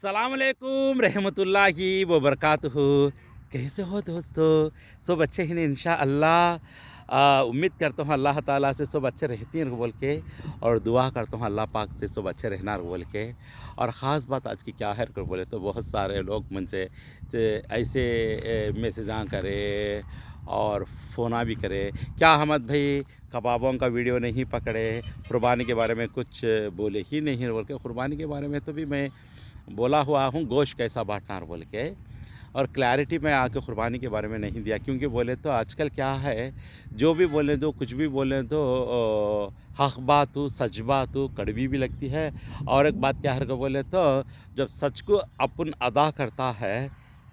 सलाम अलैकुम रहमतुल्लाहि व बरकातहू। कैसे हो दोस्तों? सब अच्छे हैं इंशाअल्लाह। उम्मीद करता हूँ अल्लाह ताला से सब अच्छे रहते हैं बोल के, और दुआ करता हूँ अल्लाह पाक से सब अच्छे रहना बोल के। और ख़ास बात आज की क्या है कर बोले तो बहुत सारे लोग मुझसे ऐसे मैसेजां करे और फ़ोना भी करे, क्या अहमद भाई कबाबों का वीडियो नहीं पकड़े, कुर्बानी के बारे में कुछ बोले ही नहीं बोल के। कुर्बानी के बारे में तो भी मैं बोला हुआ हूँ, गोश्त कैसा बांटना है बोल के, और क्लैरिटी में आके कुर्बानी के बारे में नहीं दिया। क्योंकि बोले तो आजकल क्या है, जो भी बोले तो कुछ भी बोले तो हक बात हो, सच बात हो, कड़वी भी लगती है। और एक बात क्या है को बोले तो जब सच को अपन अदा करता है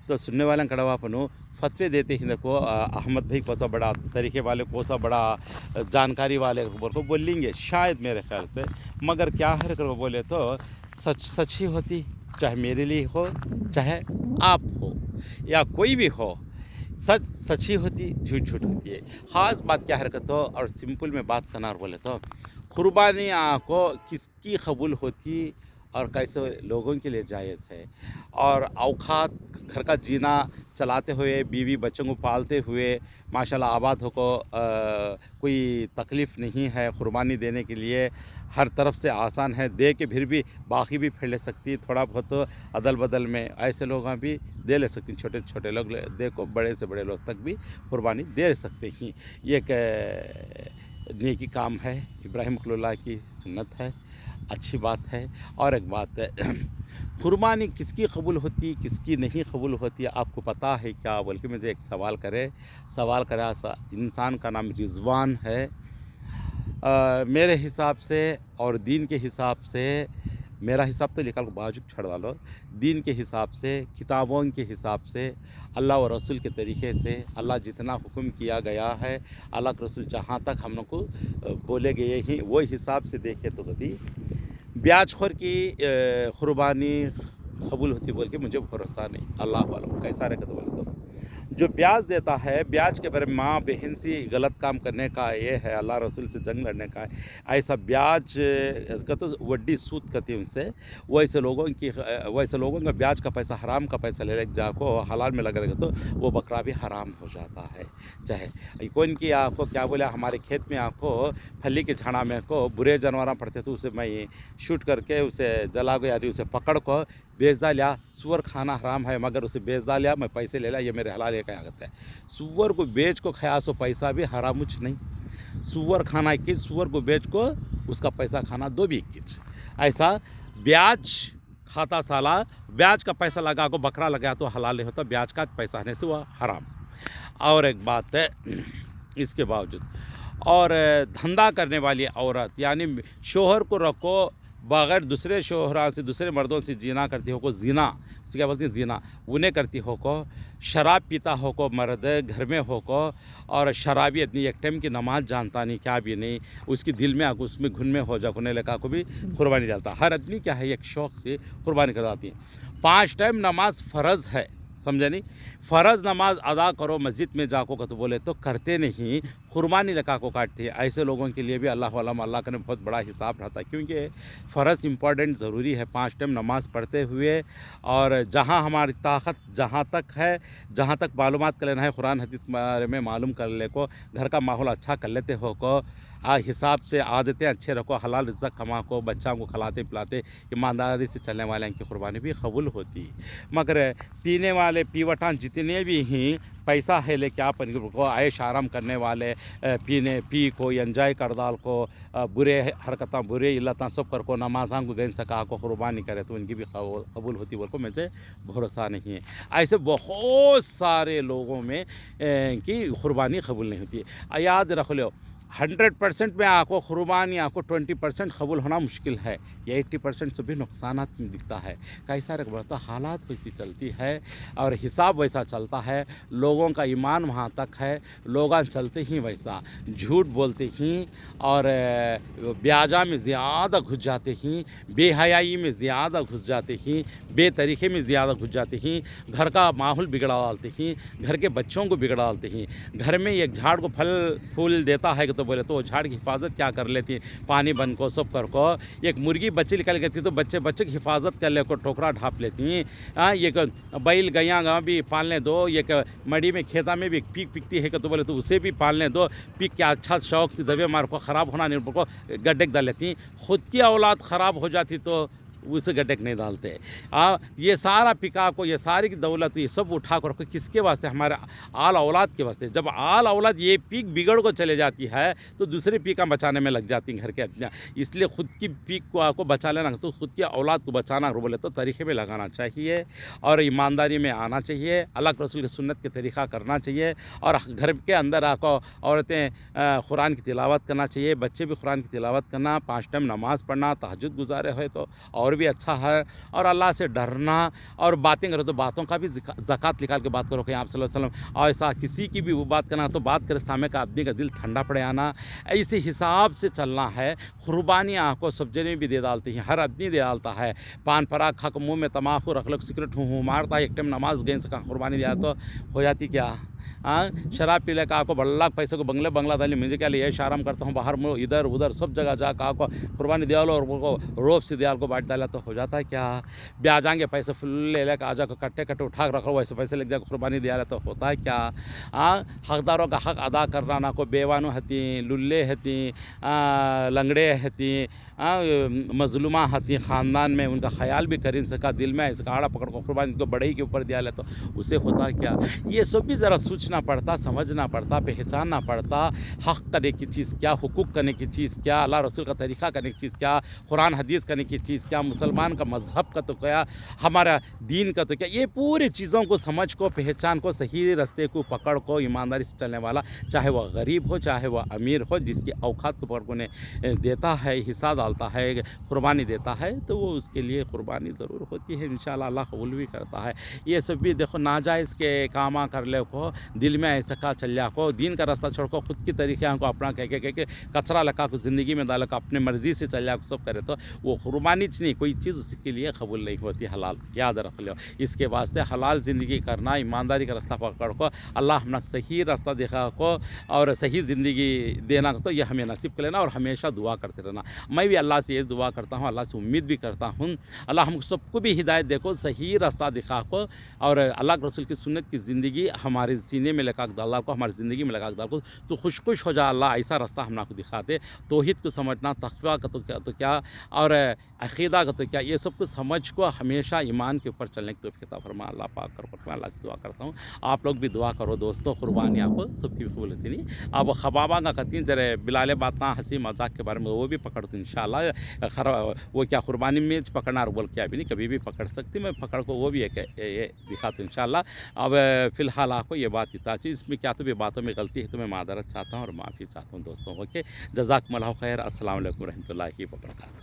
तो सुनने वाले कड़वापन हो। फतवे देते ही देखो अहमद भाई कौन सा बड़ा तरीके वाले, कौन सा बड़ा जानकारी वाले बोल को बोलेंगे शायद मेरे ख्याल से। मगर क्या है को बोले तो सच सच ही होती, चाहे मेरे लिए हो, चाहे आप हो, या कोई भी हो। सच सच ही होती, झूठ झूठ होती है। ख़ास बात क्या है तो, और सिंपल में बात करना बोले तो कुर्बानी को किसकी कबूल होती और कैसे लोगों के लिए जायज़ है। और औकात घर का जीना चलाते हुए, बीवी बच्चों को पालते हुए माशाल्लाह आबाद हो को कोई तकलीफ़ नहीं है। कुर्बानी देने के लिए हर तरफ से आसान है, दे के फिर भी बाकी भी फिर ले सकती है। थोड़ा बहुत अदल बदल में ऐसे लोग भी दे ले सकती हैं। छोटे छोटे लोग देखो, बड़े से बड़े लोग तक भी कुर्बानी दे सकते हैं। ये एक नेकी काम है, इब्राहिम खलीलुल्लाह की सुन्नत है, अच्छी बात है। और एक बात है कुर्बानी किसकी कबूल होती, किसकी नहीं कबूल होती, आपको पता है क्या बोल के मुझे एक सवाल करा सा। इंसान का नाम रिजवान है। मेरे हिसाब से और दीन के हिसाब से, मेरा हिसाब तो निकाल को बाजू छड़ डालो, दीन के हिसाब से, किताबों के हिसाब से, अल्लाह और रसूल के तरीक़े से, अल्लाह जितना हुक्म किया गया है, अल्लाह के रसूल जहाँ तक हम लोग को बोले गए हैं वो हिसाब से देखे तो कभी ब्याजखोर की कुर्बानी कबूल होती बोल के मुझे भरोसा नहीं। अल्लाह वालों कैसा रहेगा तो बोले तो जो ब्याज देता है, ब्याज के बारे में माँ बहन से गलत काम करने का ये है, अल्लाह रसूल से जंग लड़ने का है। ऐसा ब्याज का तो वड्डी सूद कहती है उनसे। वैसे लोगों का ब्याज का पैसा, हराम का पैसा ले लेके जाको हलाल में लगा रहेगा तो वो बकरा भी हराम हो जाता है। चाहे कौन की आपको क्या बोले, हमारे खेत में आपको फली के झाड़ा में को बुरे जानवर पड़ते तो उसे मैं शूट करके उसे जला गया, उसे पकड़ को बेच डालिया। सुअर खाना हराम है मगर उसे बेच डालिया, मैं पैसे ले लिया, ये मेरे हलाल क्या आगत है। सुअर को बेच को खाया सो पैसा भी हराम कुछ नहीं। सुअर खाना किच, सुअर को बेच को उसका पैसा खाना दो भी किच। ऐसा ब्याज खाता साला, ब्याज का पैसा लगा को बकरा लगा तो हलाल नहीं होता, ब्याज का पैसा आने से वह हराम। और एक बात है इसके बावजूद, और धंधा करने वाली औरत यानी शोहर को रखो बगैर दूसरे शोहरा से, दूसरे मर्दों से जीना करती हो को, जीना उसे क्या बोलते हैं, जीना उन्हें करती हो को, शराब पीता हो को मर्द घर में हो को, और शराबी इतनी एक टाइम की नमाज जानता नहीं, क्या भी नहीं, उसकी दिल में आकर उसमें घुन में हो जा कोने लगा को भी कुर्बानी डालता। हर आदमी क्या है एक शौक़ से कुर्बानी कराती है। 5 टाइम नमाज फ़र्ज़ है, समझे नहीं। फ़र्ज़ नमाज अदा करो मस्जिद में जाको का तो बोले तो करते नहीं, कुर्बानी लगा को काटते हैं। ऐसे लोगों के लिए भी अल्लाह का बहुत बड़ा हिसाब रहता है। क्योंकि फ़र्ज़ इम्पॉर्टेंट ज़रूरी है, 5 टाइम नमाज़ पढ़ते हुए। और जहाँ हमारी ताकत जहाँ तक है, जहाँ तक मालूमात कर लेना है कुरान हदीस के बारे में मालूम कर ले को, घर का माहौल अच्छा कर लेते हो को, हिसाब से आदतें अच्छे रखो, हलाल रिज़्क़ कमा को, बच्चों को खिलाते पिलाते ईमानदारी से चलने वाले की कुर्बानी भी कबूल होती है। मगर पीने वाले पीवटान जितने भी हैं, पैसा है लेके आप को ऐश आराम करने वाले, पी को एंजॉय कर डाल को, बुरे हरकतें बुरे इल्लतें सब कर को नमाज़ां को गन सका को कुर्बानी करे तो उनकी भी कबूल होती बोल को मुझे भरोसा नहीं है। ऐसे बहुत सारे लोगों में की कुर्बानी कबूल नहीं होती है। याद रख लो, 100% में आपको कुर्बानी आपको 20% कबूल होना मुश्किल है, या 80% से भी नुकसानात में दिखता है। कैसा रखा तो हालात वैसी चलती है और हिसाब वैसा चलता है। लोगों का ईमान वहाँ तक है, लोग चलते ही वैसा, झूठ बोलते ही, और ब्याजा में ज़्यादा घुस जाते ही, बेहयाई में ज़्यादा घुस जाते ही, बेतरीके में ज़्यादा घुस जाते ही, घर का माहौल बिगड़ा डालते ही, घर के बच्चों को बिगड़ा डालते ही। घर में एक झाड़ को फल फूल देता है तो बोले तो वो झाड़ की हिफाजत क्या कर लेती, पानी बंद को सब कर को। एक मुर्गी बच्चे निकल गई थी तो बच्चे की हिफाजत कर ले को टोकरा ढाप लेती। ये बैल गैया गाँव भी पालने दो, ये मड़ी में खेता में भी पीक पिकती है तो बोले तो उसे भी पालने दो। पीक के अच्छा शौक से दबे मार को ख़राब होना नहीं को गड्ढे डाल लेती। खुद की औलाद ख़राब हो जाती तो उसे गड्ढे नहीं डालते। ये सारा पिका को, ये सारी की दौलत ये सब उठा कर किसके वास्ते, हमारे आल औलाद के वास्ते। जब आल औलाद ये पीक बिगड़ को चले जाती है तो दूसरे पीका बचाने में लग जाती हैं घर के अपने। इसलिए ख़ुद की पीक को बचा लेना तो ख़ुद की औलाद को बचाना बोले तो तरीक़े में लगाना चाहिए और ईमानदारी में आना चाहिए, अल्लाह के रसूल की सुन्नत के तरीक़ा करना चाहिए। और घर के अंदर आको औरतें कुरान की तिलावत करना चाहिए, बच्चे भी कुरान की तिलावत करना, 5 टाइम नमाज़ पढ़ना, तहज्जुद गुजारे हुए तो और भी अच्छा है। और अल्लाह से डरना और बातें करो तो बातों का भी ज़कात निकाल के बात करो कि आप सल्लल्लाहु अलैहि वसल्लम। और ऐसा किसी की भी वो बात करना तो बात करे सामने का आदमी का दिल ठंडा पड़े आना, इसी हिसाब से चलना है। कुर्बानियाँ को सब जने भी दे डालती हैं, हर आदमी दे डालता है। पान पराग खा के मुँह में तमाकू रख लो, सिगरेट हूँ मारता है, एक टाइम नमाज गए से कुर्बानी दिया तो हो जाती क्या। शराब पी ले का आपको बल्ला पैसे को बंगले बंगला डाली, मुझे क्या लिए शाराम करता हूँ बाहर में इधर उधर सब जगह जा का आपको कुर्बानी दिया लो और वो रोब से दियाल को बांट डाला तो हो जाता है क्या। ब्याजाएंगे पैसे फुल ले ले आ जाकर कट्टे कट्टे उठा रखो, वैसे पैसे लग जाकर कुर्बानी दिया तो होता है क्या। हकदारों का हक अदा करना ना को बेवानू हती, लुल्ले हती, लंगड़े हती, मजलूमा हती, ख़ानदान में उनका ख्याल भी कर सका, दिल में इसका आड़ा पकड़ को कुर्बानी को बड़े ही के ऊपर दिया तो उसे होता है क्या। ये सब भी ज़रा सोचना पड़ता, समझना पड़ता, पहचानना पड़ता। हक़ करने की चीज़ क्या, हुकूक करने की चीज़ क्या, अल्लाह रसूल का तरीक़ा करने की चीज़ क्या, कुरान हदीस करने की चीज़ क्या, मुसलमान का मज़हब का तो क्या, हमारा दीन का तो क्या। ये पूरी चीज़ों को समझ को, पहचान को, सही रास्ते को पकड़ को ईमानदारी से चलने वाला, चाहे वह गरीब हो चाहे वह अमीर हो, जिसकी औकात को पर ने देता है, हिस्सा डालता है, कुर्बानी देता है तो वो उसके लिए कुर्बानी ज़रूर होती है। इंशाअल्लाह अल्लाह कबूल भी करता है। ये सब भी देखो नाजायज़ के कामा कर ले को दिल में ऐसा का चल जा को, दीन का रास्ता छोड़ को खुद की तरीक़े को अपना कह के कचरा लगा को ज़िंदगी में डाल को अपने मर्ज़ी से चल जा को सब करे तो वो कुर्बानी नहीं, कोई चीज़ उसके लिए कबूल नहीं होती। हलाल याद रख लो, इसके वास्ते हलाल ज़िंदगी करना, ईमानदारी का रास्ता पकड़ को अल्लाह हमने सही रास्ता देखा को और सही ज़िंदगी देना तो ये हमें नसीब कर लेना और हमेशा दुआ करते रहना। मैं भी अल्लाह से ये दुआ करता हूँ, अल्लाह से उम्मीद भी करता हूँ अल्लाह हम सबको भी हिदायत देखो, सही रास्ता दिखा को और अल्लाह के रसूल की सुन्नत की ज़िंदगी हमारे सीने में लगा अल्लाह को, हमारी ज़िंदगी में लगा अल्लाह को तो खुश हो जा अल्लाह। ऐसा रास्ता हम आपको दिखाते, तौहीद को समझना, तक़वा का तो क्या और अक़ीदा का तो क्या, ये सब कुछ समझ को हमेशा ईमान के ऊपर चलने की तौफ़ीक़ अता फरमा अल्लाह पाक कर। अल्लाह से दुआ करता हूँ आप लोग भी दुआ करो दोस्तों, कुर्बानी आपको सबकी कबूल होती नहीं। अब खबाबा का कती जरे बिलाले बात ना हंसी मजाक के बारे में वो भी पकड़ तो इंशाअल्लाह वो क्या कुर्बानी में पकड़ना और बोल क्या भी नहीं, कभी भी पकड़ सकती मैं पकड़ को वो भी एक ये दिखा तो इंशाअल्लाह। अब फ़िलहाल आपको ये बात इतना चाहिए, इसमें क्या तो भी बातों में गलती है तो मैं मादरत चाहता हूँ और माफ़ी चाहता हूँ दोस्तों। ओके, जज़ाकुमुल्लाह खैर, अस्सलाम वालेकुम रहमतुल्लाहि व बरकातहू।